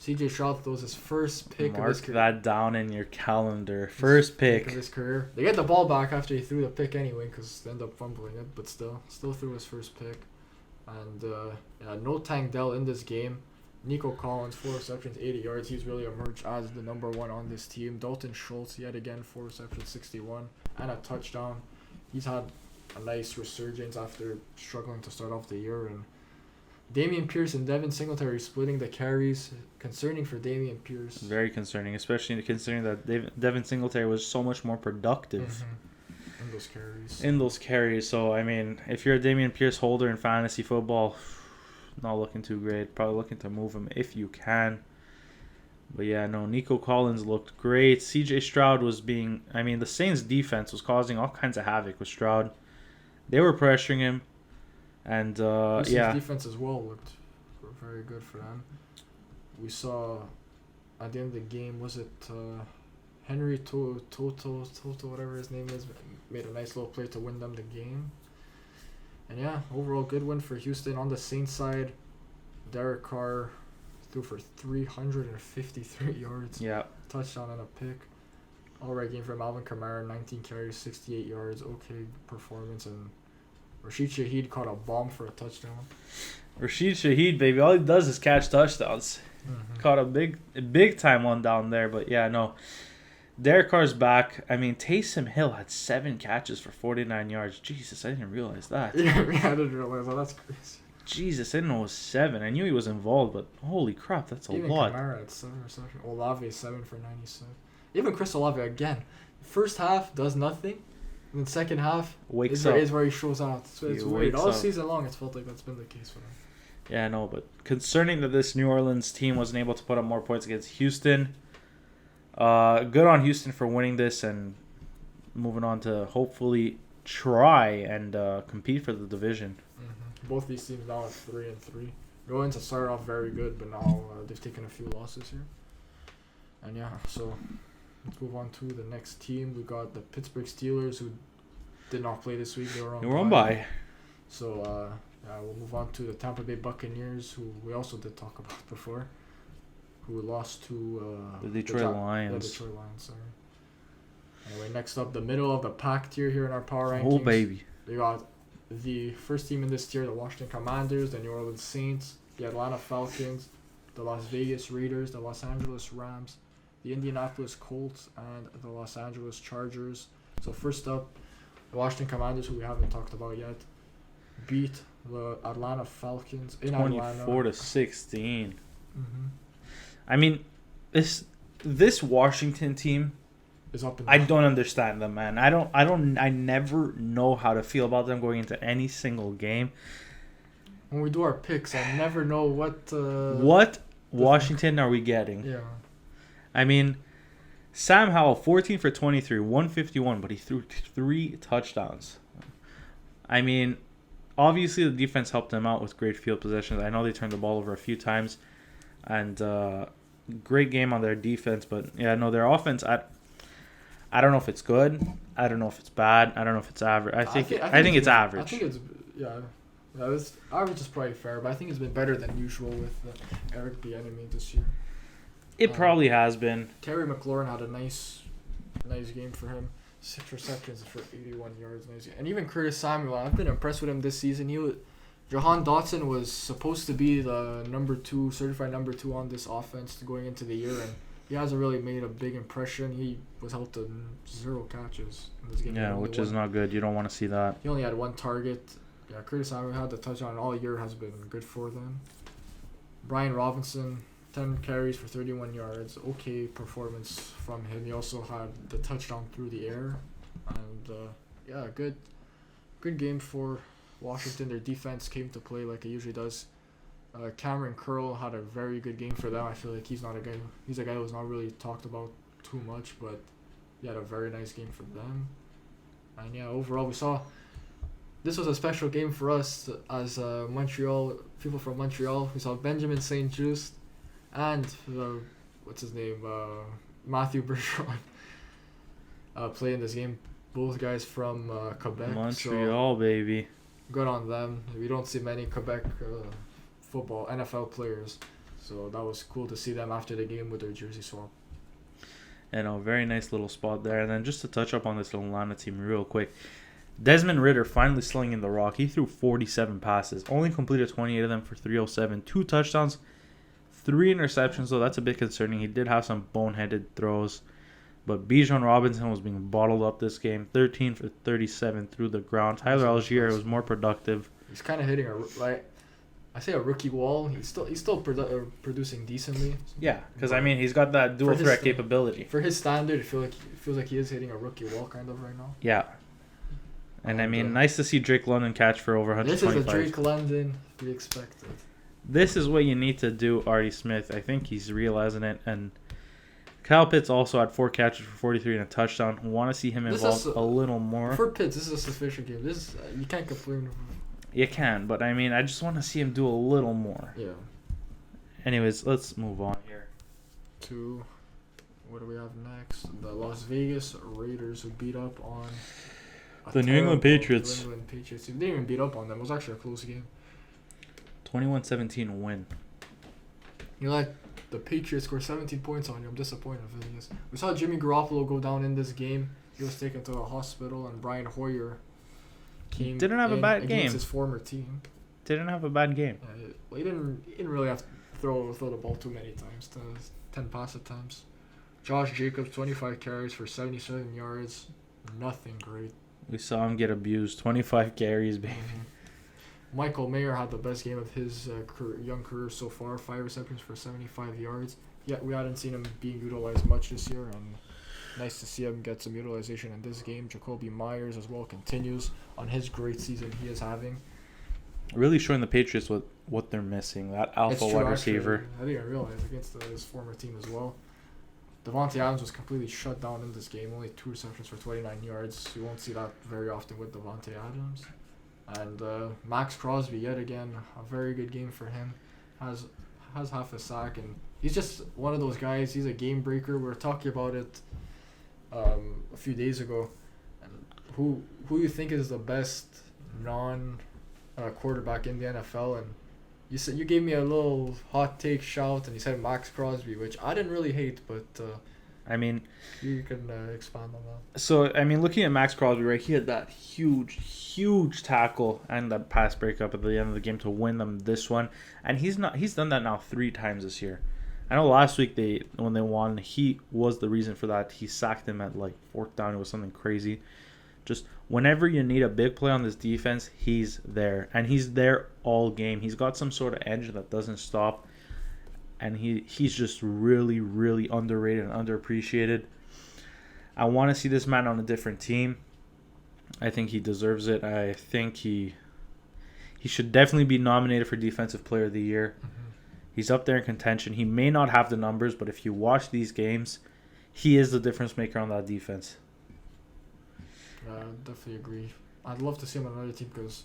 CJ Stroud throws his first pick of his career. Mark that down in your calendar. First pick of his career. They get the ball back after he threw the pick anyway because they end up fumbling it, but still threw his first pick. And no Tank Dell in this game. Nico Collins, 4 receptions, 80 yards. He's really emerged as the number one on this team. Dalton Schultz, yet again, 4 receptions, 61, and a touchdown. He's had a nice resurgence after struggling to start off the year. And Dameon Pierce and Devin Singletary splitting the carries. Concerning for Dameon Pierce. Very concerning, especially considering that Devin Singletary was so much more productive in those carries. So, I mean, if you're a Dameon Pierce holder in fantasy football, not looking too great. Probably looking to move him if you can. But yeah, no, Nico Collins looked great. CJ Stroud the Saints defense was causing all kinds of havoc with Stroud. They were pressuring him. And defense as well looked very good for them. We saw at the end of the game, was it Henry Toto, whatever his name is, made a nice little play to win them the game. And yeah, overall good win for Houston. On the Saints side, Derek Carr threw for 353 yards. Yeah. Touchdown and a pick. All right game from Alvin Kamara, 19 carries, 68 yards. Okay performance. And Rashid Shaheed caught a bomb for a touchdown. Rashid Shaheed, baby, all he does is catch touchdowns. Caught a big time one down there. But yeah, no. Derek Carr's back. I mean, Taysom Hill had 7 catches for 49 yards. Jesus, I didn't realize that. Yeah, I didn't realize that. That's crazy. Jesus, I didn't know it was 7. I knew he was involved, but holy crap, that's a lot. Even Kamara had 7 receptions. Olave 7 for 97. Even Chris Olave again. First half does nothing, and then second half wakes up. Is where he shows out. So it's weird. All season long, it's felt like that's been the case for him. Yeah, no, but concerning that this New Orleans team wasn't able to put up more points against Houston. Good on Houston for winning this and moving on to hopefully try and compete for the division. Both these teams now at 3-3. Going to start off very good, but now they've taken a few losses here. And yeah, so let's move on to the next team. We got the Pittsburgh Steelers, who did not play this week. They were on bye. So we'll move on to the Tampa Bay Buccaneers, who we also did talk about before, who lost to the Detroit Lions. The Detroit Lions, sorry. Anyway, next up, the middle of the pack tier here in our power rankings. Oh, baby. We got the first team in this tier, the Washington Commanders, the New Orleans Saints, the Atlanta Falcons, the Las Vegas Raiders, the Los Angeles Rams, the Indianapolis Colts, and the Los Angeles Chargers. So first up, the Washington Commanders, who we haven't talked about yet, beat the Atlanta Falcons in 24-16. I mean, this Washington team is up and down. I don't understand them, man. I never know how to feel about them going into any single game. When we do our picks, I never know what Washington are we getting. Yeah. I mean, Sam Howell, 14 for 23, 151, but he threw 3 touchdowns. I mean, obviously the defense helped them out with great field possessions. I know they turned the ball over a few times, and great game on their defense. But yeah, no, their offense, I don't know if it's good. I don't know if it's bad. I don't know if it's average. I think it's average. I think it's this average is probably fair, but I think it's been better than usual with Eric Bieniemy this year. It probably has been. Terry McLaurin had a nice game for him. 6 receptions for 81 yards. Nice. And even Curtis Samuel, I've been impressed with him this season. Jahan Dotson was supposed to be the certified number 2 on this offense going into the year, and he hasn't really made a big impression. He was held to 0 catches in this game. Yeah, which is not good. You don't want to see that. He only had 1 target. Yeah, Curtis Samuel had the touchdown all year, has been good for them. Brian Robinson, 10 carries for 31 yards. Okay performance from him. He also had the touchdown through the air. And, good game for Washington. Their defense came to play like it usually does. Cameron Curl had a very good game for them. I feel like he's a guy who's not really talked about too much, but he had a very nice game for them. And yeah, overall we saw this was a special game for us as Montreal people from Montreal. We saw Benjamin St. Juste and what's his name, Matthew Bergeron play in this game. Both guys from Quebec. Montreal, so baby. good on them. We don't see many Quebec football NFL players, so that was cool to see them after the game with their jersey swap. And a very nice little spot there. And then just to touch up on this Atlanta team real quick, Desmond Ridder finally slinging the rock. He threw 47 passes, only completed 28 of them for 307, 2 touchdowns, 3 interceptions, though that's a bit concerning. He did have some boneheaded throws. But Bijan Robinson was being bottled up this game. 13 for 37 through the ground. Tyler Algier was more productive. He's kind of hitting a rookie wall. He's still producing decently. Yeah, because I mean he's got that dual threat capability. For his standard, it feels like he is hitting a rookie wall kind of right now. Yeah. And I mean, nice to see Drake London catch for over 125. This is a Drake London we expected. This is what you need to do, Artie Smith. I think he's realizing it. And Kyle Pitts also had 4 catches for 43 and a touchdown. Want to see him involved a little more. For Pitts, this is a sufficient game. This you can't complain. You can, but I mean, I just want to see him do a little more. Yeah. Anyways, let's move on here. To what do we have next? The Las Vegas Raiders who beat up on the New England Patriots. New England Patriots. They didn't even beat up on them. It was actually a close game. 21-17 win. The Patriots scored 17 points on you. I'm disappointed in Vegas. We saw Jimmy Garoppolo go down in this game. He was taken to the hospital, and Brian Hoyer didn't have a bad game against his former team. Didn't have a bad game. Yeah, he didn't really have to throw the ball too many times. 10 pass attempts. Josh Jacobs, 25 carries for 77 yards. Nothing great. We saw him get abused. 25 carries, baby. Mm-hmm. Michael Mayer had the best game of his young career so far. 5 receptions for 75 yards. Yet we hadn't seen him being utilized much this year, and nice to see him get some utilization in this game. Jacoby Myers as well continues on his great season he is having. Really showing the Patriots what they're missing. That alpha wide receiver. I didn't realize against his former team as well. Devontae Adams was completely shut down in this game. Only 2 receptions for 29 yards. You won't see that very often with Devontae Adams. And Max Crosby, yet again, a very good game for him. Has half a sack, and he's just one of those guys. He's a game breaker. We were talking about it a few days ago. And who you think is the best quarterback in the NFL? And you gave me a little hot take shout, and you said Max Crosby, which I didn't really hate, but I mean, you can expand on that. So I mean, looking at Max Crosby, right, he had that huge tackle and that pass breakup at the end of the game to win them this one, and he's done that now 3 times this year. I know last week when they won, he was the reason for that. He sacked him at 4th down. It was something crazy. Just whenever you need a big play on this defense, he's there. And he's there all game. He's got some sort of engine that doesn't stop. And he's just really, really underrated and underappreciated. I want to see this man on a different team. I think he deserves it. I think he should definitely be nominated for Defensive Player of the Year. Mm-hmm. He's up there in contention. He may not have the numbers, but if you watch these games, he is the difference maker on that defense. Definitely agree. I'd love to see him on another team because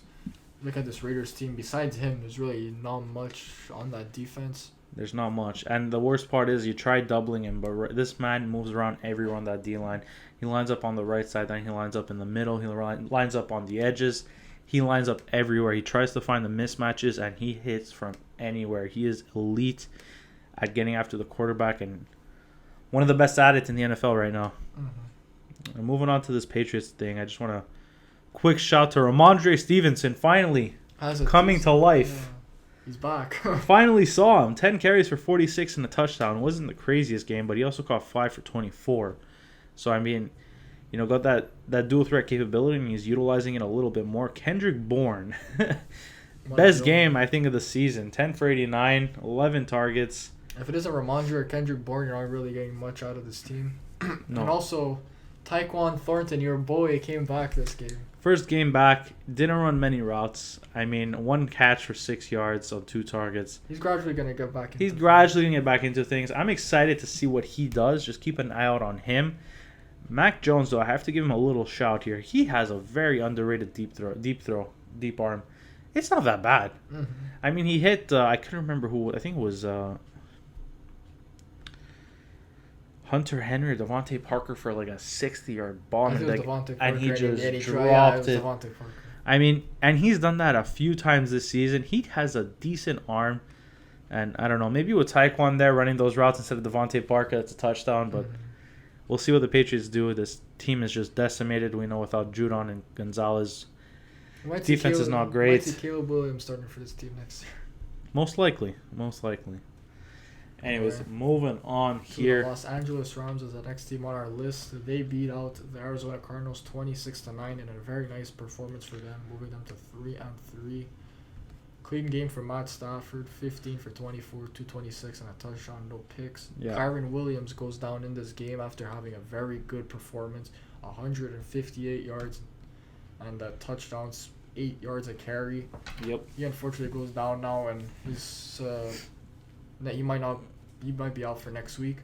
look at this Raiders team. Besides him, there's really not much on that defense. There's not much. And the worst part is you try doubling him, but this man moves around everywhere on that D-line. He lines up on the right side, then he lines up in the middle. He lines up on the edges. He lines up everywhere. He tries to find the mismatches, and he hits from anywhere. He is elite at getting after the quarterback and one of the best at it in the NFL right now. Mm-hmm. And moving on to this Patriots thing, I just want to quick shout to Ramondre Stevenson finally coming to life. Yeah. He's back. Finally saw him. 10 carries for 46 and a touchdown. It wasn't the craziest game, but he also caught 5 for 24. So, I mean, got that dual threat capability, and he's utilizing it a little bit more. Kendrick Bourne. Best game, I think, of the season. 10 for 89, 11 targets. If it isn't Ramondre or Kendrick Bourne, you're not really getting much out of this team. No. And also, Tyquan Thornton, your boy, came back this game. First game back, didn't run many routes. I mean, 1 catch for 6 yards on 2 targets. He's gradually going to get back into things. I'm excited to see what he does. Just keep an eye out on him. Mac Jones, though, I have to give him a little shout here. He has a very underrated deep arm. It's not that bad. Mm-hmm. I mean, he hit, I couldn't remember who, I think it was Hunter Henry or Devontae Parker for like a 60-yard ball. And he just dropped it. I mean, and he's done that a few times this season. He has a decent arm. And I don't know, maybe with Tyquan there running those routes instead of Devontae Parker, that's a touchdown. But we'll see what the Patriots do. This team is just decimated. We know without Judon and Gonzalez, defense is not great. Might see Caleb Williams starting for this team next year. Most likely. Anyways, moving on here. The Los Angeles Rams is the next team on our list. They beat out the Arizona Cardinals 26-9 in a very nice performance for them, moving them to 3-3. Clean game for Matt Stafford, 15 for 24, 226 and a touchdown, no picks. Yeah. Kyron Williams goes down in this game after having a very good performance, 158 yards and a touchdown, 8 yards a carry. Yep. He unfortunately goes down now, and he's he might be out for next week.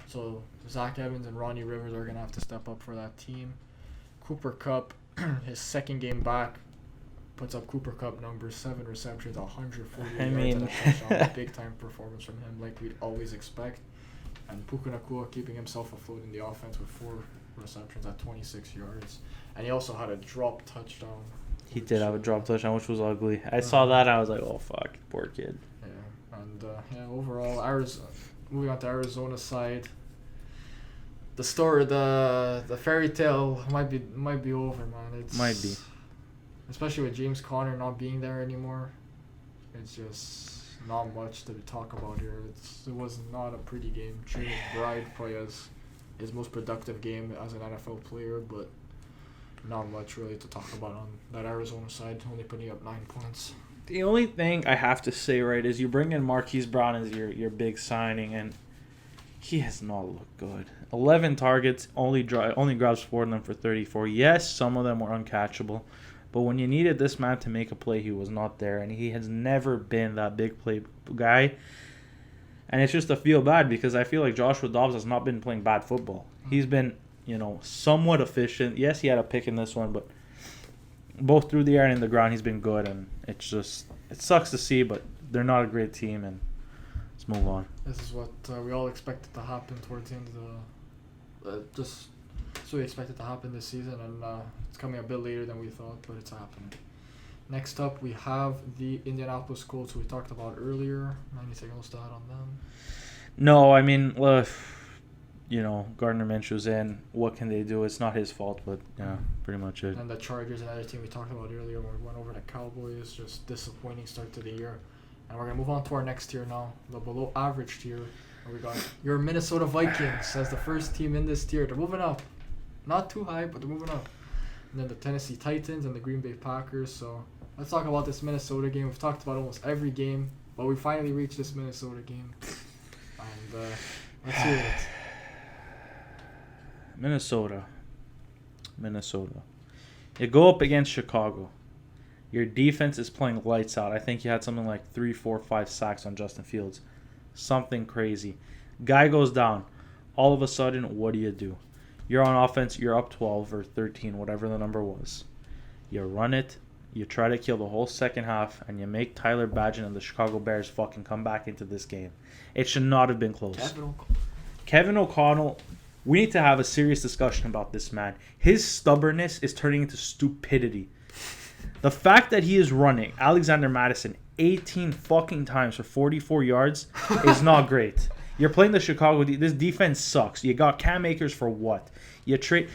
So Zach Evans and Ronnie Rivers are gonna have to step up for that team. Cooper Kupp, his second game back, puts up Cooper Kupp numbers, 7 receptions, 140 yards and a touchdown. Big time performance from him, like we'd always expect. And Puka Nacua keeping himself afloat in the offense with 4 receptions at 26 yards. And he also had a drop touchdown. He did have a drop touchdown, which was ugly. I saw that and I was like, oh, fuck, poor kid. Yeah, and overall, moving on to Arizona's side, the story, the fairy tale might be over, man. Might be. Especially with James Conner not being there anymore. It's just not much to talk about here. It was not a pretty game. Jay McBride probably has his most productive game as an NFL player, but not much really to talk about on that Arizona side, only putting up 9 points. The only thing I have to say, right, is you bring in Marquise Brown as your big signing, and he has not looked good. 11 targets, only grabs 4 of them for 34. Yes, some of them were uncatchable, but when you needed this man to make a play, he was not there, and he has never been that big play guy. And it's just to feel bad because I feel like Joshua Dobbs has not been playing bad football. He's been, somewhat efficient. Yes, he had a pick in this one, but both through the air and in the ground, he's been good. And it sucks to see, but they're not a great team. And let's move on. This is what we all expected to happen towards the end of we expected to happen this season, and it's coming a bit later than we thought, but it's happening. Next up, we have the Indianapolis Colts, who we talked about earlier. Anything else to add on them? No, I mean, Gardner Minshew's in. What can they do? It's not his fault, but yeah, pretty much it. And the Chargers, another team we talked about earlier when we went over the Cowboys, just disappointing start to the year. And we're going to move on to our next tier now, the below average tier. Where we got your Minnesota Vikings as the first team in this tier. They're moving up. Not too high, but they're moving up. And then the Tennessee Titans and the Green Bay Packers. So let's talk about this Minnesota game. We've talked about almost every game, but we finally reached this Minnesota game. And let's hear it. Minnesota. You go up against Chicago. Your defense is playing lights out. I think you had something like 3, 4, 5 sacks on Justin Fields. Something crazy. Guy goes down. All of a sudden, what do? You're on offense. You're up 12 or 13, whatever the number was. You run it. You try to kill the whole second half, and you make Tyler Badgett and the Chicago Bears fucking come back into this game. It should not have been close. Kevin O'Connell, we need to have a serious discussion about this man. His stubbornness is turning into stupidity. The fact that he is running Alexander Madison 18 fucking times for 44 yards is not great. You're playing the Chicago. This defense sucks. You got Cam Akers for what? You trade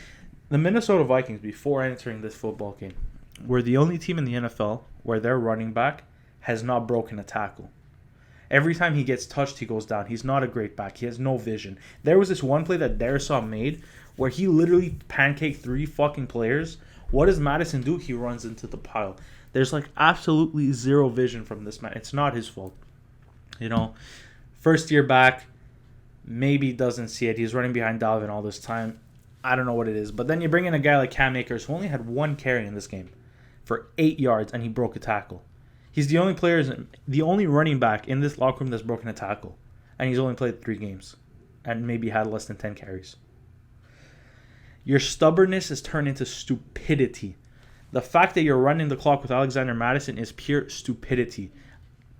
the Minnesota Vikings before entering this football game. We're the only team in the NFL where their running back has not broken a tackle. Every time he gets touched, he goes down. He's not a great back. He has no vision. There was this one play that Darisaw made where he literally pancaked 3 fucking players. What does Madison do? He runs into the pile. There's like absolutely zero vision from this man. It's not his fault. First year back, maybe doesn't see it. He's running behind Dalvin all this time. I don't know what it is. But then you bring in a guy like Cam Akers who only had 1 carry in this game for 8 yards, and he broke a tackle. He's the only running back in this locker room that's broken a tackle, and he's only played 3 games and maybe had less than 10 carries. Your stubbornness is turned into stupidity. The fact that you're running the clock with Alexander Mattison is pure stupidity.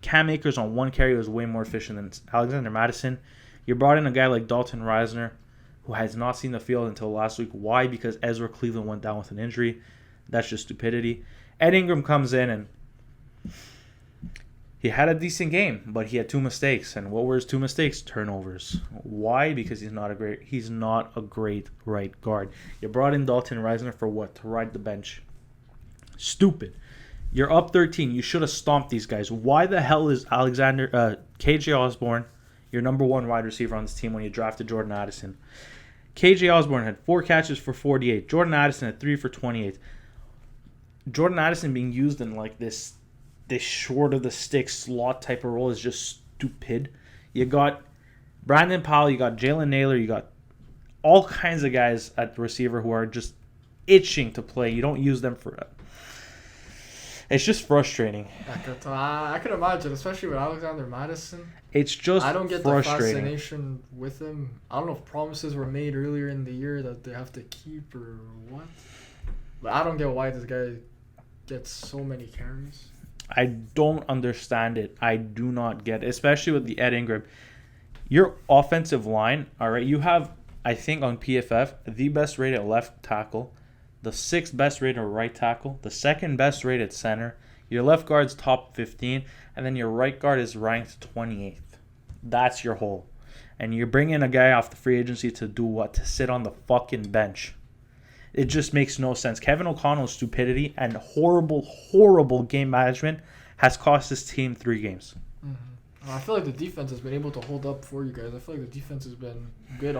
Cam Akers on 1 carry was way more efficient than Alexander Mattison. You brought in a guy like Dalton Reisner, who has not seen the field until last week. Why? Because Ezra Cleveland went down with an injury. That's just stupidity. Ed Ingram comes in and he had a decent game, but he had 2 mistakes. And what were his 2 mistakes? Turnovers. Why? Because he's not a great right guard. You brought in Dalton Reisner for what? To ride the bench. Stupid. You're up 13. You should have stomped these guys. Why the hell is KJ Osborne your number 1 wide receiver on this team when you drafted Jordan Addison? KJ Osborne had 4 catches for 48. Jordan Addison had 3 for 28. Jordan Addison being used in like this short of the stick slot type of role is just stupid. You got Brandon Powell, you got Jalen Naylor, you got all kinds of guys at the receiver who are just itching to play. You don't use them for it. It's just frustrating. I could imagine, especially with Alexander Mattison. It's just I don't get the frustrating. fascination with him. I don't know if promises were made earlier in the year that they have to keep or what. But I don't get why this guy gets so many carries. I don't understand it. I do not get it, especially with the Ed Ingram. Your offensive line, all right, you have, I think on PFF, the best rated left tackle, the 6th best rated right tackle, the 2nd best rated center. Your left guard's top 15, and then your right guard is ranked 28th. That's your hole. And you're bringing a guy off the free agency to do what? To sit on the fucking bench. It just makes no sense. Kevin O'Connell's stupidity and horrible, horrible game management has cost his team 3 games. Mm-hmm. I feel like the defense has been able to hold up for you guys. I feel like the defense has been good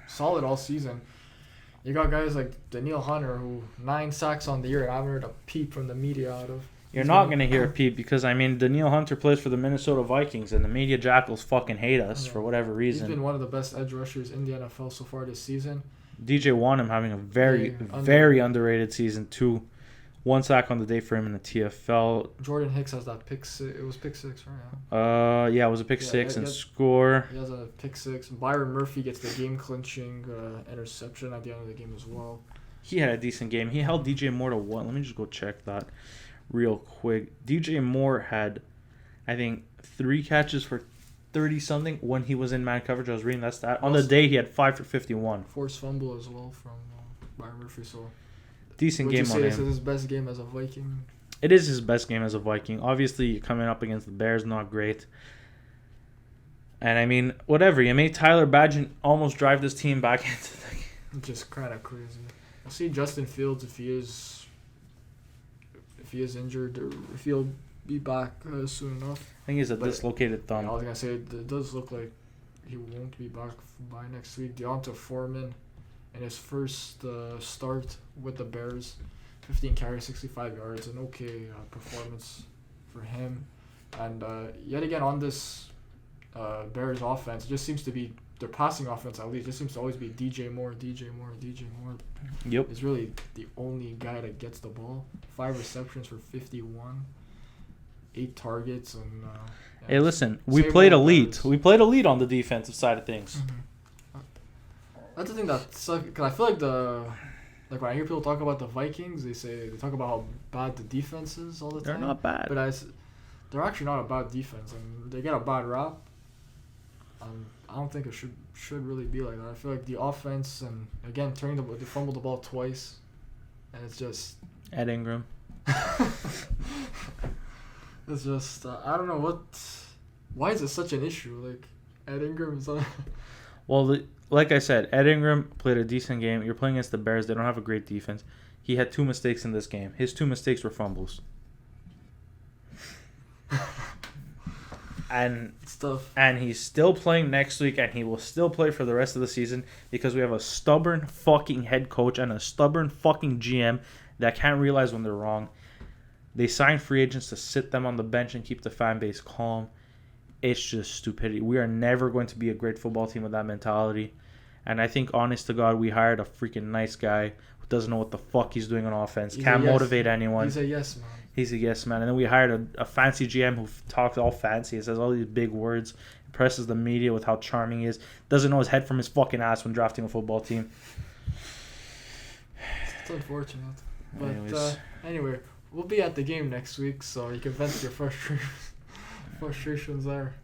solid all season. You got guys like Daniil Hunter, who 9 sacks on the year, and I haven't heard a peep from the media out of. You're not going to hear a peep because, I mean, Daniil Hunter plays for the Minnesota Vikings, and the media jackals fucking hate us for whatever reason. He's been one of the best edge rushers in the NFL so far this season. DJ Wanham having a very underrated season, too. 1 sack on the day for him in the TFL. Jordan Hicks has that pick six. It was pick 6, right? Yeah, it was a pick 6 and score. He has a pick 6. Byron Murphy gets the game-clinching interception at the end of the game as well. He had a decent game. He held DJ Moore to what? Let me just go check that real quick. DJ Moore had, I think, 3 catches for 30-something when he was in man coverage. I was reading that stat. On the day, he had 5 for 51. Forced fumble as well from Byron Murphy, so... Decent game on him. Would you say this is his best game as a Viking? It is his best game as a Viking. Obviously, coming up against the Bears, not great. And, I mean, whatever. You made Tyler Badgett almost drive this team back into the game. Just kind of crazy. I'll see Justin Fields if he is injured or if he'll be back soon enough. I think he's a dislocated thumb. I was going to say, it does look like he won't be back by next week. Deonta Foreman in his first start with the Bears, 15 carries, 65 yards, an okay performance for him. And yet again on this Bears offense, it just seems to be their passing offense at least. Just seems to always be DJ Moore. Yep. Is really the only guy that gets the ball. 5 receptions for 51, 8 targets, and. Hey, listen, we played elite. We played elite on the defensive side of things. Mm-hmm. That's the thing that sucks, because I feel like when I hear people talk about the Vikings, they talk about how bad the defense is all the time. They're not bad. But they're actually not a bad defense, and they get a bad rap. I don't think it should really be like that. I feel like the offense, and again, they fumbled the ball twice, and it's just... Ed Ingram. It's just, I don't know why is it such an issue? Like, Ed Ingram is... Well, like I said, Ed Ingram played a decent game. You're playing against the Bears. They don't have a great defense. He had 2 mistakes in this game. His 2 mistakes were fumbles. And he's still playing next week, and he will still play for the rest of the season because we have a stubborn fucking head coach and a stubborn fucking GM that can't realize when they're wrong. They sign free agents to sit them on the bench and keep the fan base calm. It's just stupidity. We are never going to be a great football team with that mentality. And I think, honest to God, we hired a freaking nice guy who doesn't know what the fuck he's doing on offense. He's Can't a yes. motivate anyone. He's a yes man. He's a yes man. And then we hired a fancy GM who talks all fancy. He says all these big words. Impresses the media with how charming he is. Doesn't know his head from his fucking ass when drafting a football team. It's unfortunate. But anyway, we'll be at the game next week, so you can vent your frustrations there.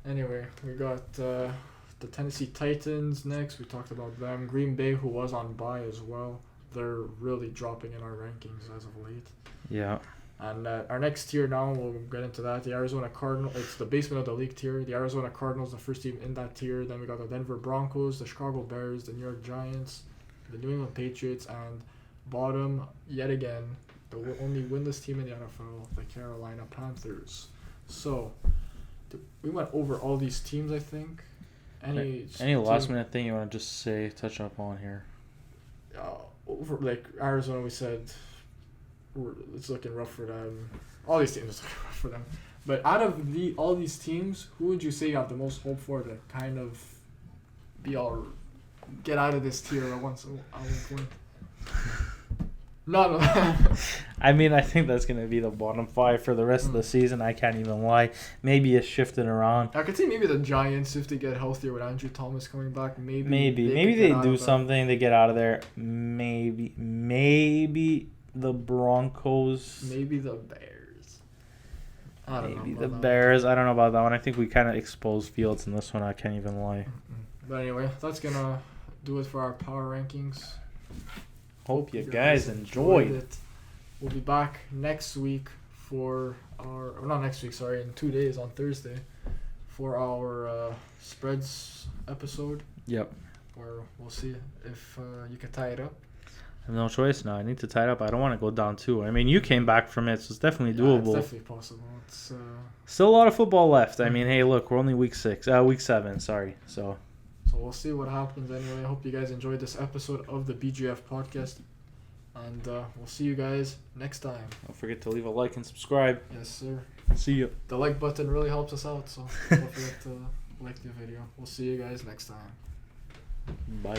Anyway, we got the Tennessee Titans next. We talked about them. Green Bay, who was on bye as well. They're really dropping in our rankings as of late. Yeah. And our next tier now, we'll get into that. The Arizona Cardinals, it's the basement of the league tier. The Arizona Cardinals, the first team in that tier. Then we got the Denver Broncos, the Chicago Bears, the New York Giants, the New England Patriots, and bottom, yet again, the only winless team in the NFL, the Carolina Panthers. So, we went over all these teams, I think. Any last minute thing you want to just touch up on here? Over Arizona, we said it's looking rough for them. All these teams are looking rough for them. But out of all these teams, who would you say you have the most hope for to kind of get out of this tier at one point? No. I mean, I think that's going to be the bottom 5 for the rest of the season. I can't even lie. Maybe it's shifted around. I could see maybe the Giants, if they get healthier with Andrew Thomas coming back, maybe they do something. They get out of there. Maybe the Broncos. Maybe the Bears. I don't know. Maybe the Bears. I don't know about that one. I think we kind of exposed Fields in this one. I can't even lie. But anyway, that's going to do it for our power rankings. Hope you guys enjoyed it. We'll be back next week in 2 days on Thursday for our spreads episode. Yep. Where we'll see if you can tie it up. I have no choice now. I need to tie it up. I don't want to go down 2. I mean, you came back from it, so it's definitely doable. It's definitely possible. It's still a lot of football left. I mean, hey, look, we're only week 7. Sorry. So we'll see what happens anyway. I hope you guys enjoyed this episode of the BGF podcast. And we'll see you guys next time. Don't forget to leave a like and subscribe. Yes, sir. See you. The like button really helps us out, so don't forget to like the video. We'll see you guys next time. Bye.